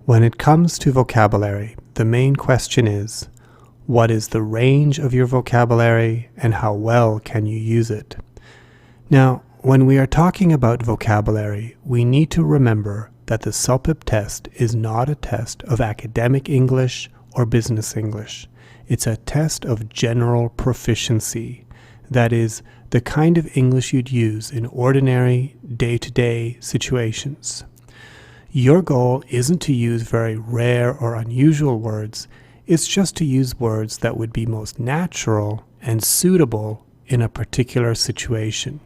When it comes to vocabulary, the main question is, what is the range of your vocabulary and how well can you use it? Now, when we are talking about vocabulary, we need to remember that the celpip test is not a test of academic English or business English. It's a test of general proficiency. That is, the kind of English you'd use in ordinary, day-to-day situations. Your goal isn't to use very rare or unusual words, it's just to use words that would be most natural and suitable in a particular situation.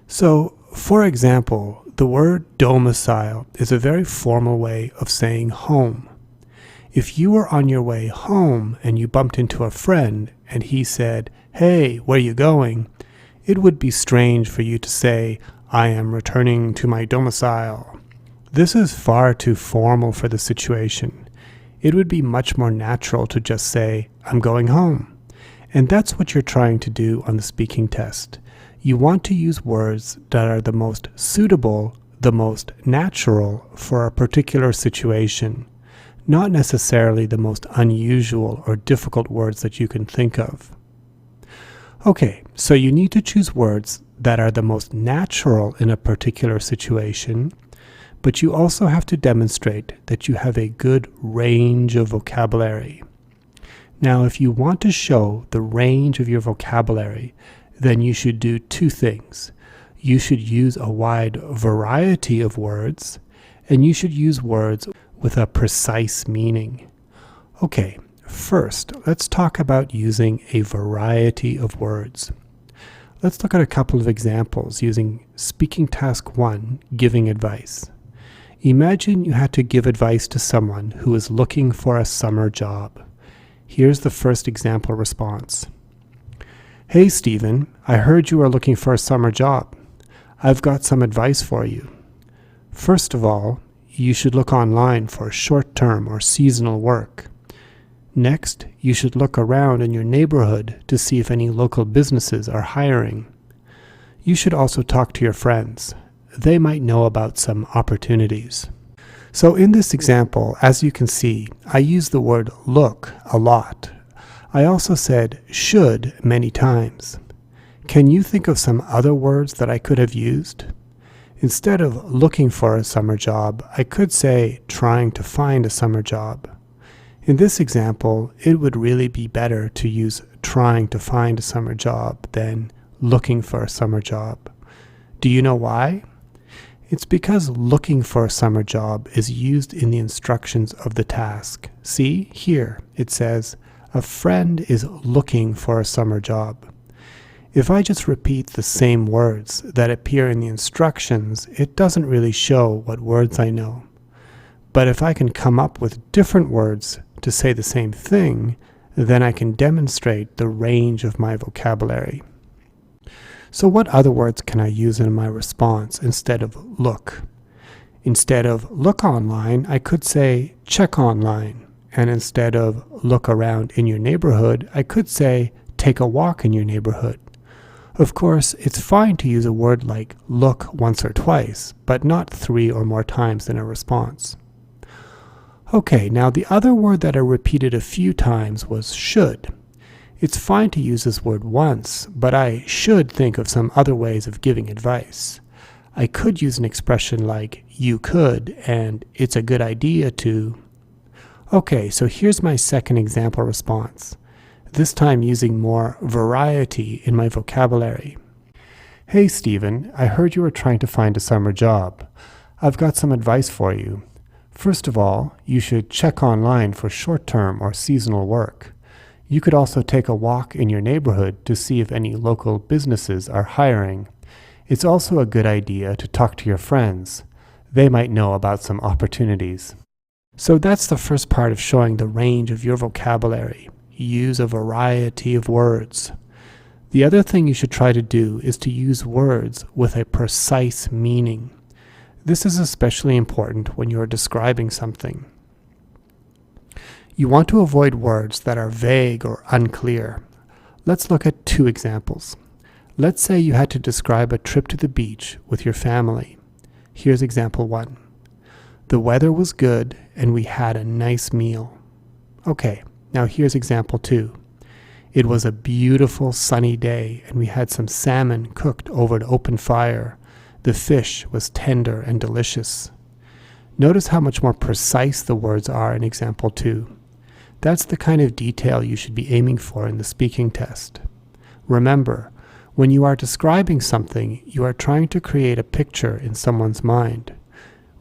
So, for example, the word domicile is a very formal way of saying home. If you were on your way home and you bumped into a friend and he said, "Hey, where you going?" it would be strange for you to say, "I am returning to my domicile." This is far too formal for the situation. It would be much more natural to just say, "I'm going home." And that's what you're trying to do on the speaking test. You want to use words that are the most suitable, the most natural for a particular situation, not necessarily the most unusual or difficult words that you can think of. Okay, so you need to choose words that are the most natural in a particular situation, but you also have to demonstrate that you have a good range of vocabulary. Now, if you want to show the range of your vocabulary, then you should do two things. You should use a wide variety of words, and you should use words with a precise meaning. Okay, first, let's talk about using a variety of words. Let's look at a couple of examples using speaking task 1, giving advice. Imagine you had to give advice to someone who is looking for a summer job. Here's the first example response. "Hey Stephen, I heard you are looking for a summer job. I've got some advice for you. First of all, you should look online for short-term or seasonal work. Next, you should look around in your neighborhood to see if any local businesses are hiring. You should also talk to your friends. They might know about some opportunities." So in this example, as you can see, I use the word look a lot. I also said should many times. Can you think of some other words that I could have used? Instead of looking for a summer job, I could say trying to find a summer job. In this example, it would really be better to use trying to find a summer job than looking for a summer job. Do you know why? It's because looking for a summer job is used in the instructions of the task. See, here it says, "A friend is looking for a summer job." If I just repeat the same words that appear in the instructions, it doesn't really show what words I know. But if I can come up with different words to say the same thing, then I can demonstrate the range of my vocabulary. So what other words can I use in my response instead of look? Instead of look online, I could say check online. And instead of look around in your neighborhood, I could say take a walk in your neighborhood. Of course, it's fine to use a word like look once or twice, but not 3 or more times in a response. Okay, now the other word that I repeated a few times was should. It's fine to use this word once, but I should think of some other ways of giving advice. I could use an expression like you could and it's a good idea to. Okay, so here's my second example response, this time using more variety in my vocabulary. "Hey Stephen, I heard you were trying to find a summer job. I've got some advice for you. First of all, you should check online for short-term or seasonal work. You could also take a walk in your neighborhood to see if any local businesses are hiring. It's also a good idea to talk to your friends. They might know about some opportunities." So that's the first part of showing the range of your vocabulary. Use a variety of words. The other thing you should try to do is to use words with a precise meaning. This is especially important when you're describing something. You want to avoid words that are vague or unclear. Let's look at 2 examples. Let's say you had to describe a trip to the beach with your family. Here's example 1. The weather was good and we had a nice meal. Okay, now here's example 2. It was a beautiful sunny day and we had some salmon cooked over an open fire. The fish was tender and delicious. Notice how much more precise the words are in example 2. That's the kind of detail you should be aiming for in the speaking test. Remember, when you are describing something, you are trying to create a picture in someone's mind.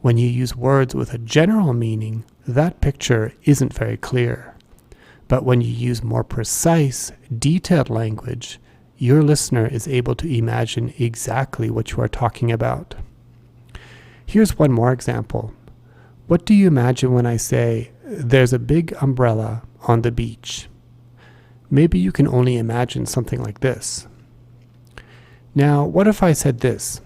When you use words with a general meaning, that picture isn't very clear. But when you use more precise, detailed language, your listener is able to imagine exactly what you are talking about. Here's one more example. What do you imagine when I say, "There's a big umbrella on the beach"? Maybe you can only imagine something like this. Now, what if I said this?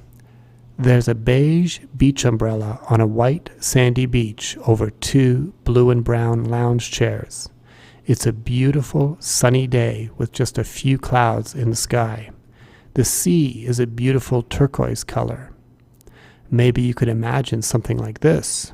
There's a beige beach umbrella on a white sandy beach over 2 blue and brown lounge chairs. It's a beautiful sunny day with just a few clouds in the sky. The sea is a beautiful turquoise color. Maybe you could imagine something like this.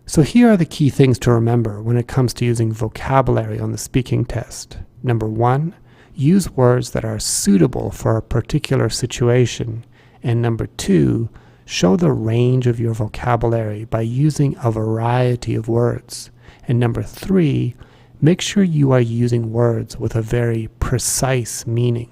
So here are the key things to remember when it comes to using vocabulary on the speaking test. Number 1, use words that are suitable for a particular situation. And number 2, show the range of your vocabulary by using a variety of words. And number 3, make sure you are using words with a very precise meaning.